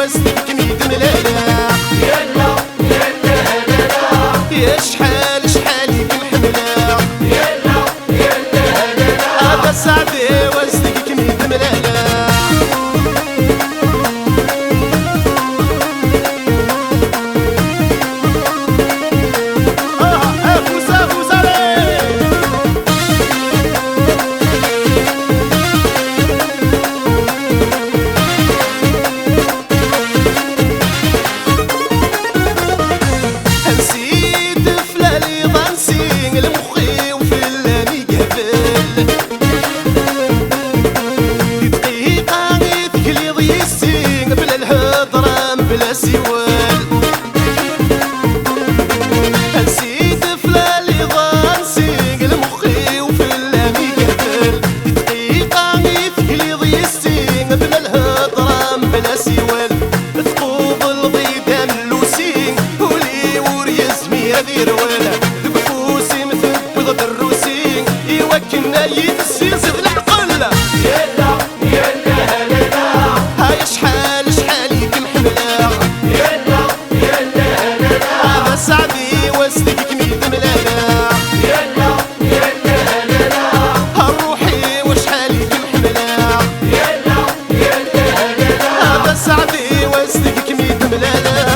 وسطك كميد ملالا يلا يلا هلالا يا شحال شحال محملا يلا يلا هلالا هذا سعدي وسطك كميد ملالا بلا سوال نسيت فلالي غنسيق المخي وفي اللامي قبل دقيقة يثقلي ضيستي بلا الهضرة بلا سوال تقوض الغيدة من لوسين ولي وريز مية ذي روال دبفوسي مثبض بالروسين يوكلنا يتسير زيد العقل يلا يلا هلالا هاي شحال شحال يكمحملا يلا يلا هلالا سعدي وسطك كميد ملالا يلا يلا هلالا هالروحي وشحال يكمحملا يلا يلا هلالا هذا سعدي وسطك كميد ملالا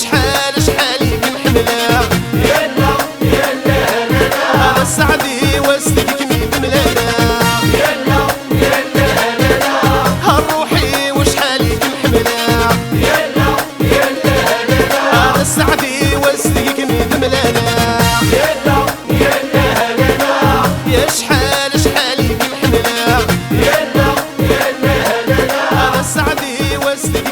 شحال شحال يكمحملا يلا يلا هلالا هذا سعدي وسطك كميد ملالا يلا يلا هلالا هالروحي وشحال يكمحملا يلا يلا هلالا هذا سعدي وسطك كميد ملالا يلا يلا هلالا يا شحال شحال يكمحملا يلا يلا هلالا هذا سعدي وسطك